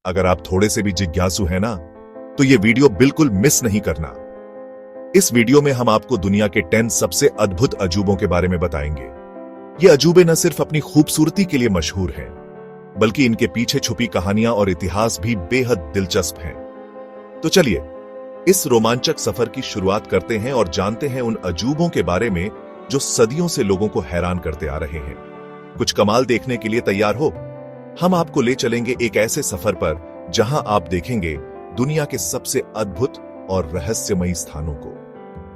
अगर आप थोड़े से भी जिज्ञासु हैं ना, तो ये वीडियो बिल्कुल मिस नहीं करना। इस वीडियो में हम आपको दुनिया के 10 सबसे अद्भुत अजूबों के बारे में बताएंगे। ये अजूबे न सिर्फ अपनी खूबसूरती के लिए मशहूर हैं, बल्कि इनके पीछे छुपी कहानियां और इतिहास भी बेहद दिलचस्प हैं। तो चलिए इस रोमांचक सफर की शुरुआत करते हैं और जानते हैं उन अजूबों के बारे में जो सदियों से लोगों को हैरान करते आ रहे हैं। कुछ कमाल देखने के लिए तैयार हो? हम आपको ले चलेंगे एक ऐसे सफर पर जहां आप देखेंगे दुनिया के सबसे अद्भुत और रहस्यमयी स्थानों को।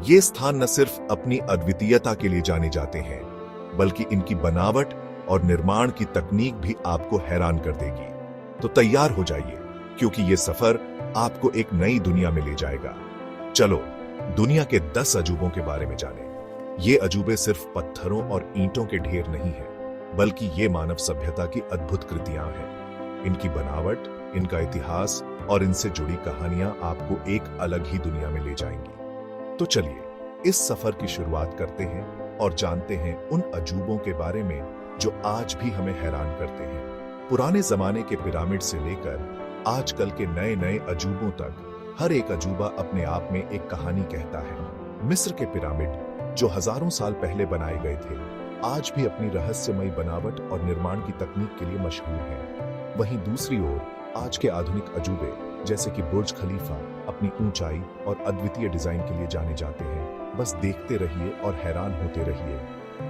ये स्थान न सिर्फ अपनी अद्वितीयता के लिए जाने जाते हैं, बल्कि इनकी बनावट और निर्माण की तकनीक भी आपको हैरान कर देगी। तो तैयार हो जाइए, क्योंकि ये सफर आपको एक नई दुनिया में ले जाएगा। चलो दुनिया के 10 अजूबों के बारे में जानें। ये अजूबे सिर्फ पत्थरों और ईंटों के ढेर नहीं हैं, बल्कि ये मानव सभ्यता की अद्भुत कृतियां हैं। इनकी बनावट, इनका इतिहास और इनसे जुड़ी कहानियां आपको एक अलग ही दुनिया में ले जाएंगी। तो चलिए इस सफर की शुरुआत करते हैं और जानते हैं उन अजूबों के बारे में जो आज भी हमें हैरान करते हैं। पुराने जमाने के पिरामिड से लेकर आजकल के नए नए अजूबों तक, हर एक अजूबा अपने आप में एक कहानी कहता है। मिस्र के पिरामिड जो हजारों साल पहले बनाए गए थे, आज भी अपनी रहस्यमयी बनावट और निर्माण की तकनीक के लिए मशहूर हैं। वहीं दूसरी ओर आज के आधुनिक अजूबे जैसे कि बुर्ज खलीफा अपनी ऊंचाई और अद्वितीय डिजाइन के लिए जाने जाते हैं। बस देखते रहिए और हैरान होते रहिए,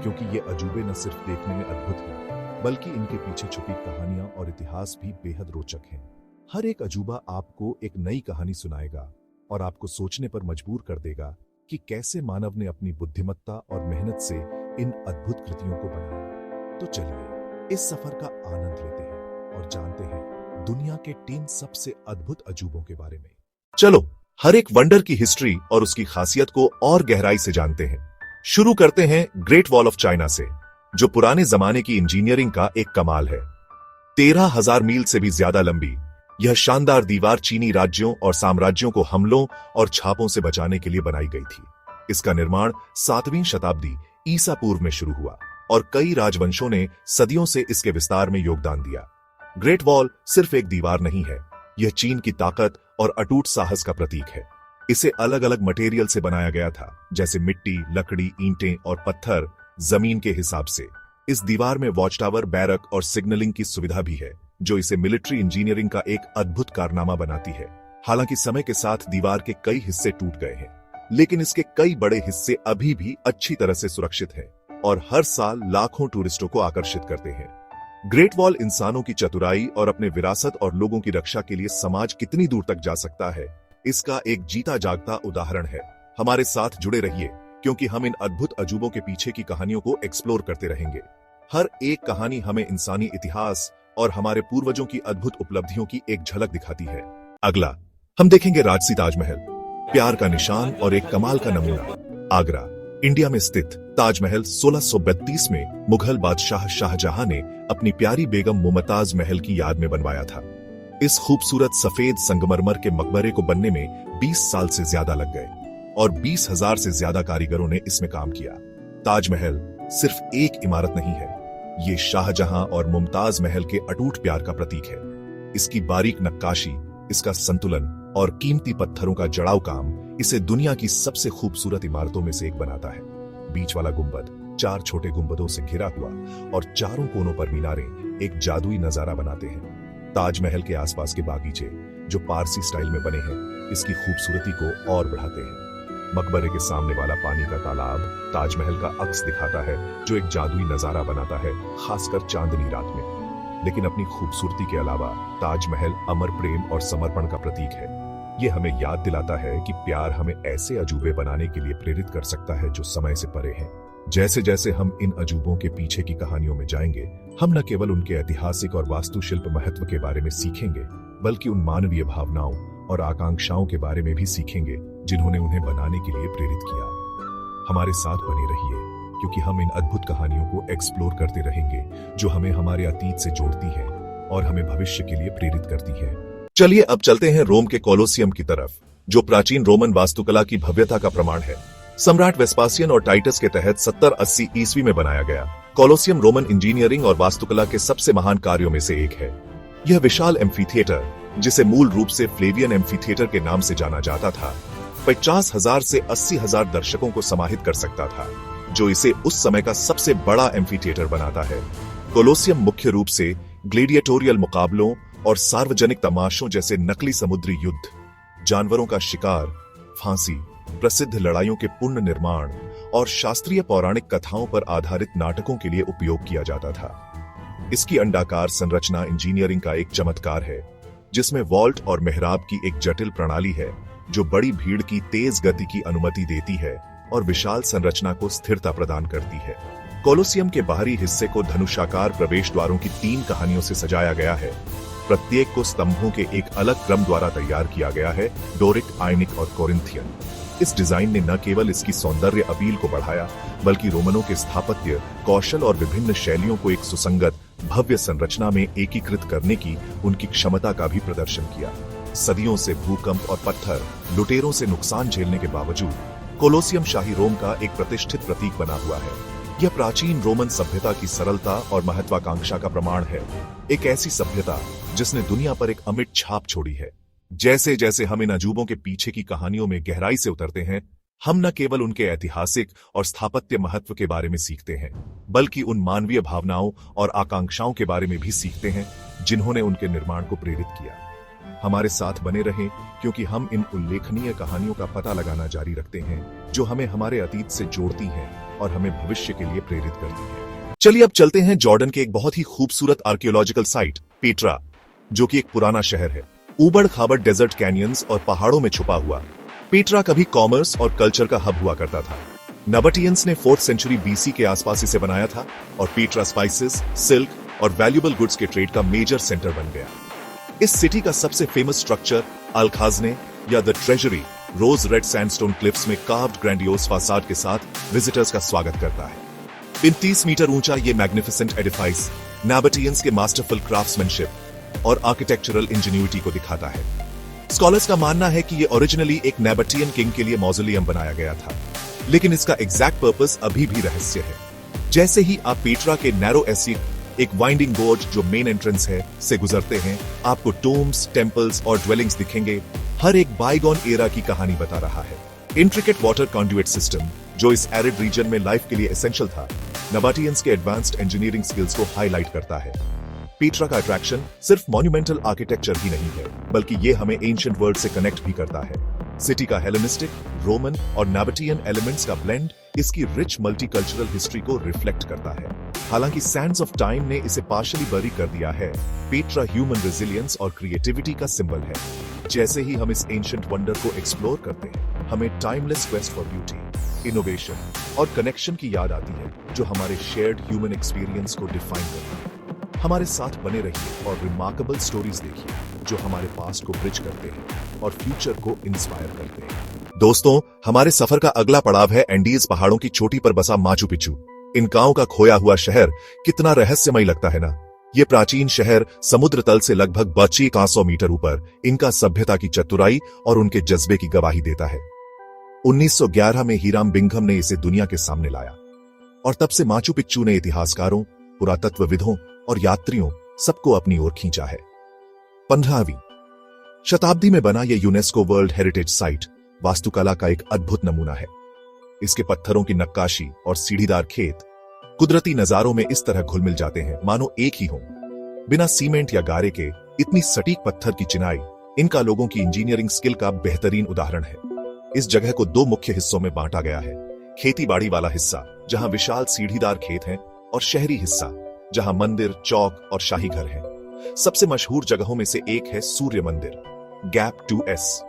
क्योंकि ये अजूबे न सिर्फ देखने में अद्भुत हैं, बल्कि इनके पीछे छुपी कहानियां और इतिहास भी बेहद रोचक हैं। हर एक अजूबा आपको एक नई कहानी सुनाएगा और आपको सोचने पर मजबूर कर देगा कि कैसे मानव ने अपनी बुद्धिमत्ता और मेहनत से इन अद्भुत कृतियों को बनाया। तो चलिए इस सफर का आनंद लेते हैं और जानते हैं दुनिया के 3 सबसे अद्भुत अजूबों के बारे में। चलो हर एक वंडर की हिस्ट्री और उसकी खासियत को और गहराई से जानते हैं। शुरू करते हैं ग्रेट वॉल ऑफ चाइना से, जो पुराने जमाने की इंजीनियरिंग का एक कमाल है। 13,000 मील से भी ज्यादा लंबी यह शानदार दीवार चीनी राज्यों और साम्राज्यों को हमलों और छापों से बचाने के लिए बनाई गई थी। इसका निर्माण 7वीं शताब्दी ईसा पूर्व में शुरू हुआ और कई राजवंशों ने सदियों से इसके विस्तार में योगदान दिया। ग्रेट वॉल सिर्फ एक दीवार नहीं है, यह चीन की ताकत और अटूट साहस का प्रतीक है। इसे अलग अलग मटेरियल से बनाया गया था, जैसे मिट्टी, लकड़ी, ईंटें और पत्थर, जमीन के हिसाब से। इस दीवार में वॉच टावर, बैरक और सिग्नलिंग की सुविधा भी है, जो इसे मिलिट्री इंजीनियरिंग का एक अद्भुत कारनामा बनाती है। हालांकि समय के साथ दीवार के कई हिस्से टूट गए हैं, लेकिन इसके कई बड़े हिस्से अभी भी अच्छी तरह से सुरक्षित हैं और हर साल लाखों टूरिस्टों को आकर्षित करते हैं। ग्रेट वॉल इंसानों की चतुराई और अपने विरासत और लोगों की रक्षा के लिए समाज कितनी दूर तक जा सकता है, इसका एक जीता जागता उदाहरण है। हमारे साथ जुड़े रहिए, क्योंकि हम इन अद्भुत अजूबों के पीछे की कहानियों को एक्सप्लोर करते रहेंगे। हर एक कहानी हमें इंसानी इतिहास और हमारे पूर्वजों की अद्भुत उपलब्धियों की एक झलक दिखाती है। अगला हम देखेंगे राजसी ताजमहल, प्यार का निशान और एक कमाल का नमूना। आगरा, इंडिया में स्थित ताजमहल 1632 में मुगल बादशाह शाहजहां ने अपनी प्यारी बेगम मुमताज महल की याद में बनवाया था। इस खूबसूरत सफेद संगमरमर के मकबरे को बनने में 20 साल से ज्यादा लग गए और 20,000 से ज्यादा कारीगरों ने इसमें काम किया। ताजमहल सिर्फ एक इमारत नहीं है, ये शाहजहां और मुमताज महल के अटूट प्यार का प्रतीक है। इसकी बारीक नक्काशी, इसका संतुलन और कीमती पत्थरों का जड़ाव काम इसे दुनिया की सबसे खूबसूरत इमारतों में से एक बनाता है। बीच वाला गुंबद 4 छोटे गुंबदों से घिरा हुआ और चारों कोनों पर मीनारें एक जादुई नजारा बनाते हैं। ताजमहल के आसपास के बागीचे, जो पारसी स्टाइल में बने हैं, इसकी खूबसूरती को और बढ़ाते हैं। मकबरे के सामने वाला पानी का तालाब ताजमहल का अक्स दिखाता है, जो एक जादुई नजारा बनाता है, खासकर चांदनी रात में। लेकिन अपनी खूबसूरती के अलावा ताजमहल अमर प्रेम और समर्पण का प्रतीक है। ये हमें याद दिलाता है कि प्यार हमें ऐसे अजूबे बनाने के लिए प्रेरित कर सकता है जो समय से परे हैं। जैसे जैसे हम इन अजूबों के पीछे की कहानियों में जाएंगे, हम न केवल उनके ऐतिहासिक और वास्तुशिल्प महत्व के बारे में सीखेंगे, बल्कि उन मानवीय भावनाओं और आकांक्षाओं के बारे में भी सीखेंगे जिन्होंने उन्हें बनाने के लिए प्रेरित किया। हमारे साथ बने रहिए, क्योंकि हम इन अद्भुत कहानियों को एक्सप्लोर करते रहेंगे, जो हमें हमारे अतीत से जोड़ती है और हमें भविष्य के लिए प्रेरित करती है। चलिए अब चलते हैं रोम के कोलोसियम की तरफ, जो प्राचीन रोमन वास्तुकला की भव्यता का प्रमाण है। सम्राट वेस्पासियन और टाइटस के तहत 70-80 ईस्वी में बनाया गया कोलोसियम रोमन इंजीनियरिंग और वास्तुकला के सबसे महान कार्यों में से एक है। यह विशाल एम्फीथिएटर जिसे मूल रूप से फ्लेवियन एम्फीथिएटर के नाम से जाना जाता था, 50,000 से 80,000 दर्शकों को समाहित कर सकता था, जो इसे उस समय का सबसे बड़ा एम्फीथिएटर बनाता है। कोलोसियम मुख्य रूप से ग्लेडिएटोरियल मुकाबलों और सार्वजनिक तमाशों जैसे नकली समुद्री युद्ध, जानवरों का शिकार, फांसी, प्रसिद्ध लड़ाइयों के पुनः निर्माण और शास्त्रीय पौराणिक कथाओं पर आधारित नाटकों के लिए उपयोग किया जाता था। इसकी अंडाकार संरचना इंजीनियरिंग का एक चमत्कार है, जिसमें वॉल्ट और मेहराब की एक जटिल प्रणाली है जो बड़ी भीड़ की तेज गति की अनुमति देती है और विशाल संरचना को स्थिरता प्रदान करती है। कोलोसियम के बाहरी हिस्से को धनुषाकार प्रवेश द्वारों की 3 कहानियों से सजाया गया है। प्रत्येक को स्तंभों के एक अलग क्रम द्वारा तैयार किया गया है, डोरिक, आयनिक और कोरिंथियन। इस डिजाइन ने न केवल इसकी सौंदर्य अपील को बढ़ाया, बल्कि रोमनों के स्थापत्य कौशल और विभिन्न शैलियों को एक सुसंगत भव्य संरचना में एकीकृत करने की उनकी क्षमता का भी प्रदर्शन किया। सदियों से भूकंप और पत्थर लुटेरों से नुकसान झेलने के बावजूद कोलोसियम शाही रोम का एक प्रतिष्ठित प्रतीक बना हुआ है। यह प्राचीन रोमन सभ्यता की सरलता और महत्वाकांक्षा का प्रमाण है, एक ऐसी सभ्यता जिसने दुनिया पर एक अमिट छाप छोड़ी है। जैसे जैसे हम इन अजूबों के पीछे की कहानियों में गहराई से उतरते हैं, हम न केवल उनके ऐतिहासिक और स्थापत्य महत्व के बारे में सीखते हैं, बल्कि उन मानवीय भावनाओं और आकांक्षाओं के बारे में भी सीखते हैं जिन्होंने उनके निर्माण को प्रेरित किया। हमारे साथ बने रहें, क्योंकि हम इन उल्लेखनीय कहानियों का पता लगाना जारी रखते हैं जो हमें हमारे अतीत से जोड़ती हैं और हमें भविष्य के लिए प्रेरित करती हैं। चलिए अब चलते हैं जॉर्डन के एक बहुत ही खूबसूरत आर्कियोलॉजिकल साइट पेट्रा, जो कि एक पुराना शहर है, ऊबड़ खाबड़ डेजर्ट कैनियंस और पहाड़ों में छुपा हुआ। पेट्रा कभी कॉमर्स और कल्चर का हब हुआ करता था। नबाटियंस ने 4th सेंचुरी बीसी के आसपास इसे बनाया था और पेट्रा स्पाइसेस, सिल्क और वैल्यूएबल गुड्स के ट्रेड का मेजर सेंटर बन गया। इस सिटी का सबसे फेमस स्ट्रक्चर अल-खाज़ने या the treasury rose red sandstone cliffs में कार्व्ड ग्रैंडियोस फासाड के साथ विजिटर्स का स्वागत करता है। 35 मीटर ऊंचा ये मैग्निफिसेंट एडिफाइस नाबाटियंस के मास्टरफुल क्राफ्ट्समैनशिप और आर्किटेक्चरल इंजीनियरिटी को दिखाता है। स्कॉलर्स का मानना है कि ये ओरिजिनली एक नाबाटियन किंग के लिए मौजोलियम बनाया गया था, लेकिन इसका एग्जैक्ट पर्पस अभी भी रहस्य है। जैसे ही आप पेट्रा के नैरो एसिक, एक वाइंडिंग गोर्ज जो मेन एंट्रेंस है, से गुजरते हैं, आपको टोम्स, टेम्पल्स और ड्वेलिंग्स दिखेंगे। हर एक बाइगॉन एरा की कहानी बता रहा है। इंट्रिकेट वाटर कंडुइट सिस्टम, जो इस एरिड रीजन में लाइफ के लिए एसेंशियल था, नबाटियंस के एडवांस्ड इंजीनियरिंग स्किल्स को हाईलाइट करता है। पेट्रा का अट्रैक्शन सिर्फ मॉन्यूमेंटल आर्किटेक्चर ही नहीं है, बल्कि ये हमें एंशिएंट वर्ल्ड से कनेक्ट भी करता है। सिटी का हेलेनिस्टिक, रोमन और नाबाटियन एलिमेंट्स का ब्लेंड इसकी रिच मल्टीकल्चरल हिस्ट्री को रिफ्लेक्ट करता है। हालांकि सैंड्स ऑफ टाइम ने इसे पार्शियली बरी कर दिया है, पेट्रा ह्यूमन रेजिलियंस और क्रिएटिविटी का सिंबल है। जैसे ही हम इस एंशिएंट वंडर को एक्सप्लोर करते हैं, हमें timeless quest for beauty, innovation और कनेक्शन की याद आती है, जो हमारे शेयर्ड ह्यूमन एक्सपीरियंस को डिफाइन करता है। हमारे साथ बने रहिए और रिमार्केबल स्टोरीज देखिए, जो हमारे पास्ट को ब्रिज करते हैं और फ्यूचर को इंस्पायर करते हैं। दोस्तों, हमारे सफर का अगला पड़ाव है एंडीज पहाड़ों की चोटी पर बसा माचू पिच्चू। इन गांव का खोया हुआ शहर कितना रहस्यमय लगता है ना। ये प्राचीन शहर समुद्र तल से लगभग 2500 मीटर ऊपर इनका सभ्यता की चतुराई और उनके जज्बे की गवाही देता है। 1911 में हीराम बिंघम ने इसे दुनिया के सामने लाया और तब से माचू पिच्चू ने इतिहासकारों, पुरातत्वविदों और यात्रियों सबको अपनी ओर खींचा है। 15वीं शताब्दी में बना यह यूनेस्को वर्ल्ड हेरिटेज साइट वास्तुकला का एक अद्भुत नमूना है। इसके पत्थरों की नक्काशी और सीढ़ीदार खेत कुदरती नजारों में इस तरह घुल मिल जाते हैं मानो एक ही हों। बिना सीमेंट या गारे के इतनी सटीक पत्थर की चिनाई इनका लोगों की इंजीनियरिंग स्किल का बेहतरीन उदाहरण है। इस जगह को 2 मुख्य हिस्सों में बांटा गया है। खेती बाड़ी वाला हिस्सा, जहां विशाल सीढ़ीदार खेत हैं, और शहरी हिस्सा, जहां मंदिर, चौक और शाही घर हैं। सबसे मशहूर जगहों में से एक है सूर्य मंदिर, गैप 2S।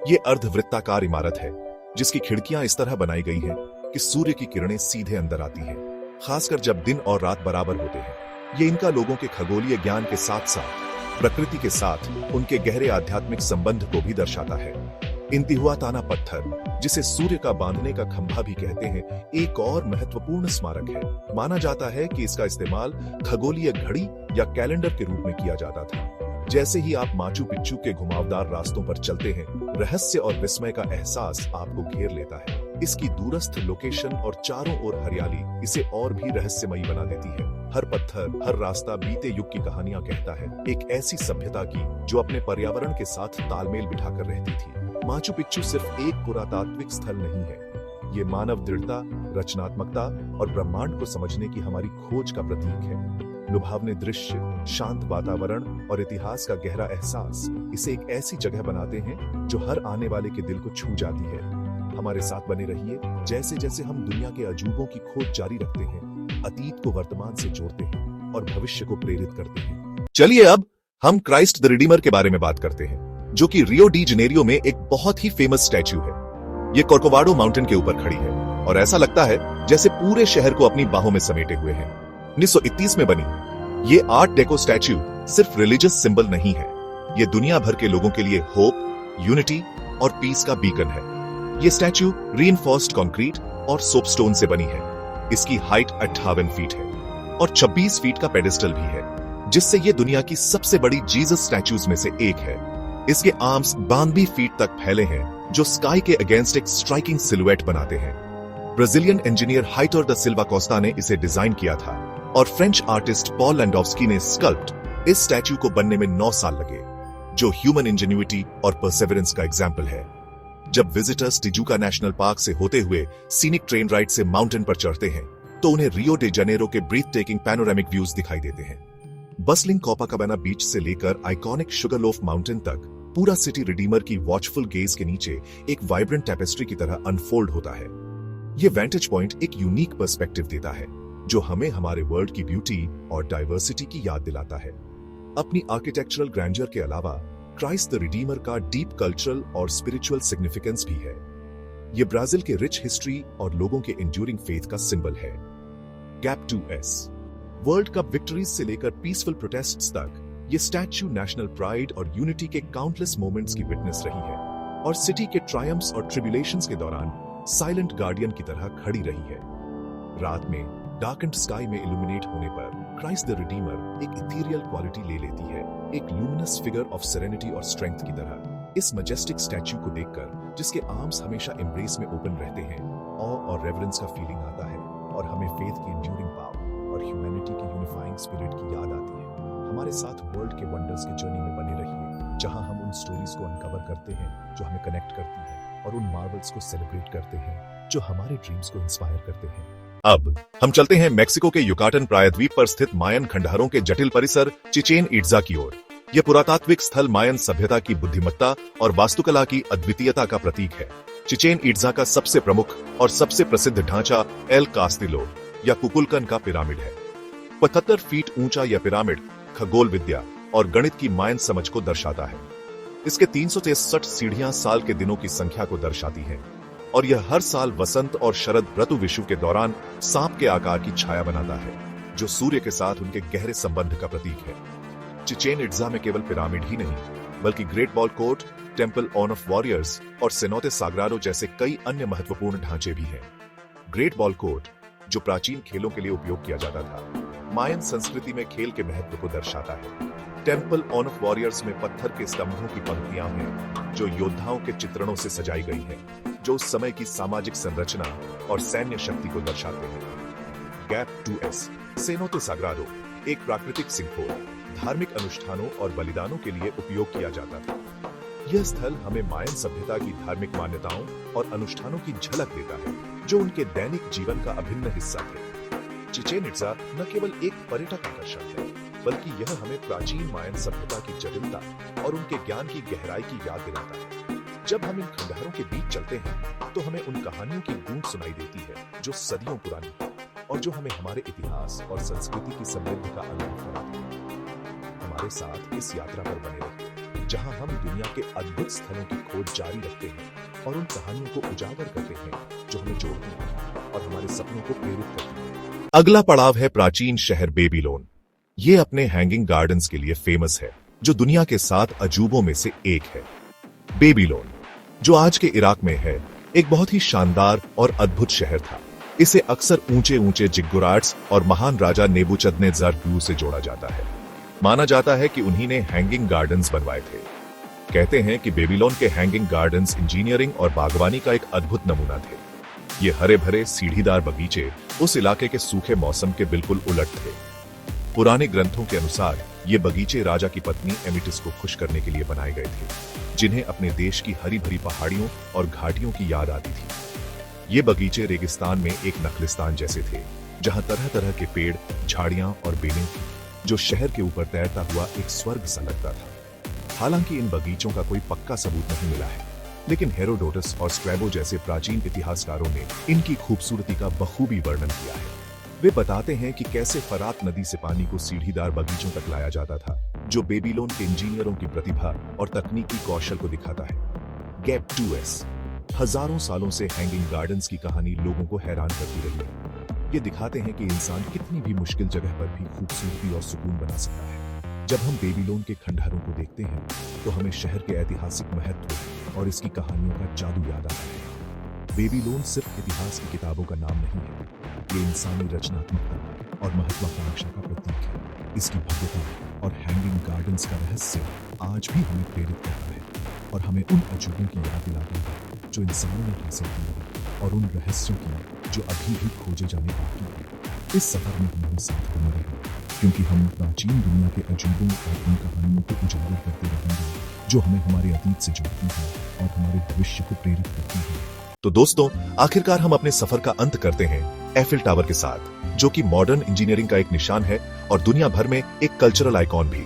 ये अर्धवृत्ताकार इमारत है, जिसकी खिड़कियां इस तरह बनाई गई हैं कि सूर्य की किरणें सीधे अंदर आती हैं, खासकर जब दिन और रात बराबर होते हैं। ये इनका लोगों के खगोलीय ज्ञान के साथ साथ प्रकृति के साथ उनके गहरे आध्यात्मिक संबंध को भी दर्शाता है। इंतिहुआताना पत्थर, जिसे सूर्य का बांधने का खंभा भी कहते हैं, एक और महत्वपूर्ण स्मारक है। माना जाता है कि इसका इस्तेमाल खगोलीय घड़ी या कैलेंडर के रूप में किया जाता था। जैसे ही आप माचू पिच्चू के घुमावदार रास्तों पर चलते हैं, रहस्य और विस्मय का एहसास आपको घेर लेता है। इसकी दूरस्थ लोकेशन और चारों ओर हरियाली इसे और भी रहस्यमयी बना देती है। हर पत्थर, हर रास्ता बीते युग की कहानियां कहता है, एक ऐसी सभ्यता की जो अपने पर्यावरण के साथ तालमेल बिठाकर रहती थी। माचू पिच्चू सिर्फ एक पुरातात्विक स्थल नहीं है, ये मानव दृढ़ता, रचनात्मकता और ब्रह्मांड को समझने की हमारी खोज का प्रतीक है। लुभावने दृश्य, शांत वातावरण और इतिहास का गहरा एहसास इसे एक ऐसी जगह बनाते हैं जो हर आने वाले के दिल को छू जाती है। हमारे साथ बने रहिए जैसे जैसे हम दुनिया के अजूबों की खोज जारी रखते हैं, अतीत को वर्तमान से जोड़ते हैं और भविष्य को प्रेरित करते हैं। चलिए अब हम क्राइस्ट द रिडीमर के बारे में बात करते हैं, जो कि रियो डी जनेरियो में एक बहुत ही फेमस स्टैच्यू है। ये कोर्कोवाडो माउंटेन के ऊपर खड़ी है और ऐसा लगता है जैसे पूरे शहर को अपनी बाहों में समेटे हुए है। 1931 में बनी ये आर्ट डेको स्टैच्यू सिर्फ रिलीजियस सिंबल नहीं है, ये दुनिया भर के लोगों के लिए होप, यूनिटी और पीस का बीकन है। ये स्टैच्यू रीइंफोर्स्ड कंक्रीट और सोपस्टोन से बनी है। इसकी हाइट 58 फीट है और 26 फीट का पेडेस्टल भी है, जिससे ये दुनिया की सबसे बड़ी जीसस स्टैच्यूज में से एक है। इसके आर्म्स 92 फीट तक फैले हैं, जो स्काई के अगेंस्ट एक स्ट्राइकिंग सिलुएट बनाते हैं। Brazilian engineer Heitor da Silva Costa ने इसे डिजाइन किया था और फ्रेंच आर्टिस्ट पॉल लैंडोव्स्की ने स्कल्प्ट इस स्टैच्यू को बनने में 9 साल लगे, जो ह्यूमन इंजेन्युइटी और परसेवरेंस का एग्जाम्पल है। जब विजिटर्स टिजुका नेशनल पार्क से होते हुए सीनिक ट्रेन राइड से माउंटेन पर चढ़ते हैं, तो उन्हें रियो डे जनेरो के ब्रीथ टेकिंग पैनोरामिक व्यूज दिखाई देते हैं। बसलिंग कोपाकाबाना बीच से लेकर आइकॉनिक शुगरलोफ माउंटेन तक पूरा सिटी रिडीमर की वॉचफुल गेज के नीचे एक वाइब्रेंट टेपेस्ट्री की तरह अनफोल्ड होता है। ये वेंटेज पॉइंट एक यूनिक पर्सपेक्टिव देता है, जो हमें हमारे वर्ल्ड की ब्यूटी और डाइवर्सिटी की याद दिलाता है। अपनी आर्किटेक्चरल ग्रैंडर के अलावा क्राइस्ट द रिडीमर का डीप कल्चरल और स्पिरिचुअल सिग्निफिकेंस भी है। ये ब्राजील के रिच हिस्ट्री और लोगों के एंड्यूरिंग फेथ का सिंबल है। Gap 2S world cup victories से लेकर पीसफुल प्रोटेस्ट्स तक ये स्टैच्यू नेशनल प्राइड और यूनिटी के काउंटलेस मोमेंट्स की विटनेस रही है और सिटी के ट्रायम्फ्स और ट्रिब्यूलेशंस के दौरान साइलेंट गार्डियन की तरह खड़ी रही है। रात में डार्केंड स्काई में इल्यूमिनेट होने पर क्राइस्ट द रिडीमर एक इथीरियल क्वालिटी ले लेती है, एक लुमिनस फिगर ऑफ सेरेनिटी और स्ट्रेंथ की तरह। इस मैजेस्टिक स्टैच्यू को देखकर, जिसके आर्म्स हमेशा एम्ब्रेस में ओपन रहते हैं, ऑ और रेवरेंस का फीलिंग आता है और हमें फेथ की एंड्यूरिंग पावर और ह्यूमैनिटी की यूनिफाइंग स्पिरिट की याद आती है। हमारे साथ वर्ल्ड के वंडर्स की जर्नी में बने रहिए, जहां हम उन स्टोरीज को अनकवर करते हैं जो हमें कनेक्ट करती हैं और उन मार्वल्स को सेलिब्रेट करते हैं जो हमारे ड्रीम्स को इंस्पायर करते हैं। अब हम चलते हैं मेक्सिको के युकाटन प्रायद्वीप पर स्थित मायन खंडहरों के जटिल परिसर चिचेन इट्जा की ओर। यह पुरातात्विक स्थल मायन सभ्यता की बुद्धिमत्ता और वास्तुकला की अद्वितीयता का प्रतीक है। चिचेन इट्जा का सबसे प्रमुख और सबसे प्रसिद्ध ढांचा एल कास्तिलो या कुकुलकन का पिरामिड है। 75 फीट ऊंचा यह पिरामिड खगोल विद्या और गणित की मायन समझ को दर्शाता है। इसके 363 सीढ़ियां साल के दिनों की संख्या को दर्शाती हैं और यह हर साल वसंत और शरद ऋतु विषु के दौरान सांप के आकार की छाया बनाता है, जो सूर्य के साथ उनके गहरे संबंध का प्रतीक है। चिचेन इट्जा में केवल पिरामिड ही नहीं, बल्कि great wall court, temple of warriors और सेनोते साग्राडो जैसे कई अन्य महत्वपूर्ण ढांचे भी हैं। ग्रेट वॉल कोर्ट, जो प्राचीन खेलों के लिए उपयोग किया जाता था, मायन संस्कृति में खेल के महत्व को दर्शाता है। टेम्पल ऑफ वॉरियर्स में पत्थर के स्तंभों की पंक्तियां हैं, जो योद्धाओं के चित्रणों से सजाई गई हैं, जो उस समय की सामाजिक संरचना और सैन्य शक्ति को दर्शाते हैं। गैप 2S सेनोते साग्राडो एक प्राकृतिक सिंखोर, धार्मिक अनुष्ठानों और बलिदानों के लिए उपयोग किया जाता था। यह स्थल हमें मायन सभ्यता की धार्मिक मान्यताओं और अनुष्ठानों की झलक देता है, जो उनके दैनिक जीवन का अभिन्न हिस्सा थे। चिचेन इट्जा न केवल एक पर्यटक आकर्षण है, बल्कि यह हमें प्राचीन मायन सभ्यता की जटिलता और उनके ज्ञान की गहराई की याद दिलाता है। जब हम इन खंडहरों के बीच चलते हैं, तो हमें उन कहानियों की गूंज सुनाई देती है जो सदियों पुरानी है और जो हमें हमारे इतिहास और संस्कृति की समृद्धि का अनुभव कराती है। हमारे साथ इस यात्रा पर बने रहिए, जहां हम दुनिया के अद्भुत स्थलों की खोज जारी रखते हैं और उन कहानियों को उजागर करते हैं जो हमें जोड़ती हैं और हमारे सपनों को प्रेरित करती हैं। अगला पड़ाव है प्राचीन शहर बेबीलोन। ये अपने हैंगिंग गार्डन्स के लिए फेमस है, जो दुनिया के 7 अजूबों में से एक है। बेबीलोन, जो आज के इराक में है, एक बहुत ही शानदार और अद्भुत शहर था। इसे अक्सर ऊंचे ऊंचे जिग्गुराट्स और महान राजा नेबुचदनेस्सर से जोड़ा जाता है। माना जाता है कि उन्हीं ने हैंगिंग गार्डन्स बनवाए थे। कहते हैं कि बेबीलोन के हैंगिंग गार्डन्स इंजीनियरिंग और बागवानी का एक अद्भुत नमूना थे। ये हरे भरे सीढ़ीदार बगीचे उस इलाके के सूखे मौसम के बिल्कुल उलट थे। पुराने ग्रंथों के अनुसार ये बगीचे राजा की पत्नी एमिटिस को खुश करने के लिए बनाए गए थे, जिन्हें अपने देश की हरी भरी पहाड़ियों और घाटियों की याद आती थी। ये बगीचे रेगिस्तान में एक नखलिस्तान जैसे थे, जहां तरह तरह के पेड़, झाड़ियां और बेलें थी, जो शहर के ऊपर तैरता हुआ एक स्वर्ग सा लगता था। हालांकि इन बगीचों का कोई पक्का सबूत नहीं मिला है, लेकिन हेरोडोटस और स्ट्रैबो जैसे प्राचीन इतिहासकारों ने इनकी खूबसूरती का बखूबी वर्णन किया है। वे बताते हैं कि कैसे फरात नदी से पानी को सीढ़ीदार बगीचों तक लाया जाता था, जो बेबीलोन के इंजीनियरों की प्रतिभा और तकनीकी कौशल को दिखाता है। गैप 2S हजारों सालों से हैंगिंग गार्डन्स की कहानी लोगों को हैरान करती रही है। ये दिखाते हैं कि इंसान कितनी भी मुश्किल जगह पर भी खूबसूरती और सुकून बना सकता है। जब हम बेबीलोन के खंडहरों को देखते हैं तो हमें शहर के ऐतिहासिक महत्व और इसकी कहानियों का जादू याद आता है। बेबीलोन सिर्फ इतिहास की किताबों का नाम नहीं है, ये इंसानी रचनात्मकता और महत्वाकांक्षा का प्रतीक है। इसकी भव्यता और हैंगिंग गार्डन्स का रहस्य आज भी हमें प्रेरित करता है और हमें उन अजूबों की याद दिलाता है जो इंसानों ने हासिल किए और उन रहस्यों की जो अभी भी खोजे जाने बाकी हैं। इस सफर में हमारे साथ बने रहें, क्योंकि हम प्राचीन दुनिया के अजूबों और उन कहानियों को उजागर करते रहेंगे जो हमें हमारे अतीत से जोड़ती हैं और हमारे भविष्य को प्रेरित करती हैं। तो दोस्तों, आखिरकार हम अपने सफर का अंत करते हैं एफिल टावर के साथ, जो कि मॉडर्न इंजीनियरिंग का एक निशान है और दुनिया भर में एक कल्चरल आइकॉन भी।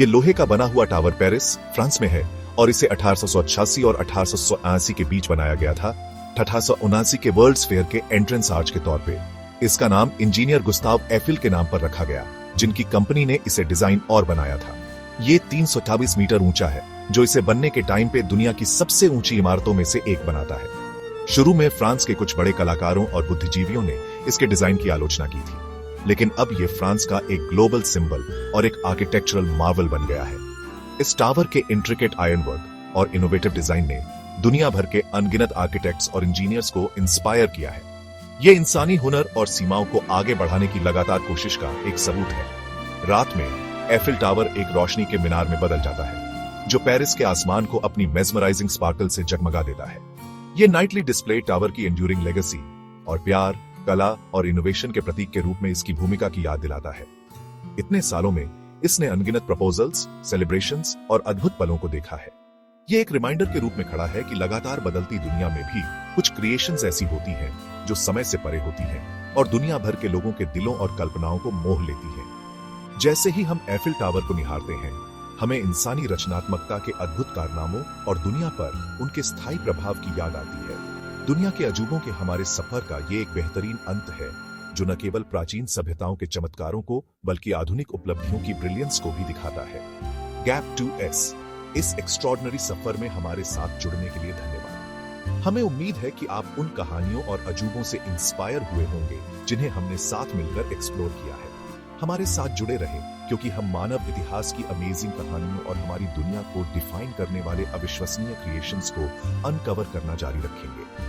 ये लोहे का बना हुआ टावर पेरिस, फ्रांस में है और इसे 1886 और 1880 के बीच बनाया गया था, 1879 के वर्ल्ड्स फेयर के एंट्रेंस आर्च के तौर पे। इसका नाम इंजीनियर गुस्ताव एफिल के नाम पर रखा गया, जिनकी कंपनी ने इसे डिजाइन और बनाया था। ये 328 मीटर ऊंचा है, जो इसे बनने के टाइम पे दुनिया की सबसे ऊंची इमारतों में से एक बनाता है। शुरू में फ्रांस के कुछ बड़े कलाकारों और बुद्धिजीवियों ने इसके डिजाइन की आलोचना की थी, लेकिन अब ये फ्रांस का एक ग्लोबल सिंबल और एक आर्किटेक्चरल मार्वल बन गया है। इस टावर के इंट्रिकेट आयरन वर्क और इनोवेटिव डिजाइन ने दुनिया भर के अनगिनत आर्किटेक्ट्स और इंजीनियर्स को इंस्पायर किया है। ये इंसानी हुनर और सीमाओं को आगे बढ़ाने की लगातार कोशिश का एक सबूत है। रात में एफिल टावर एक रोशनी के मीनार में बदल जाता है, जो पेरिस के आसमान को अपनी मेस्मराइजिंग स्पार्कल से जगमगा देता है। ये नाइटली डिस्प्ले टावर की एंड्यूरिंग लेगेसी और प्यार, कला और इनोवेशन के प्रतीक के रूप में इसकी भूमिका की याद दिलाता है। इतने सालों में इसने अनगिनत प्रपोजल्स, सेलिब्रेशंस और अद्भुत पलों को देखा है। ये एक रिमाइंडर के रूप में खड़ा है कि लगातार बदलती दुनिया में भी कुछ क्रिएशंस ऐसी होती हैं जो समय से परे होती हैं और दुनिया भर के लोगों के दिलों और कल्पनाओं को मोह लेती हैं। जैसे ही हम एफिल टावर को निहारते हैं, हमें इंसानी रचनात्मकता के अद्भुत कारनामों और दुनिया पर उनके स्थायी प्रभाव की याद आती है। दुनिया के अजूबों के हमारे सफर का ये एक बेहतरीन अंत है, जो न केवल प्राचीन सभ्यताओं के चमत्कारों को बल्कि आधुनिक उपलब्धियों की ब्रिलियंस को भी दिखाता है। गैप 2S इस एक्स्ट्रॉर्डिनरी सफर में हमारे साथ जुड़ने के लिए धन्यवाद। हमें उम्मीद है कि आप उन कहानियों और अजूबों से इंस्पायर हुए होंगे जिन्हें हमने साथ मिलकर एक्सप्लोर किया है। हमारे साथ जुड़े रहें, क्योंकि हम मानव इतिहास की अमेजिंग कहानियों और हमारी दुनिया को डिफाइन करने वाले अविश्वसनीय क्रिएशंस को अनकवर करना जारी रखेंगे।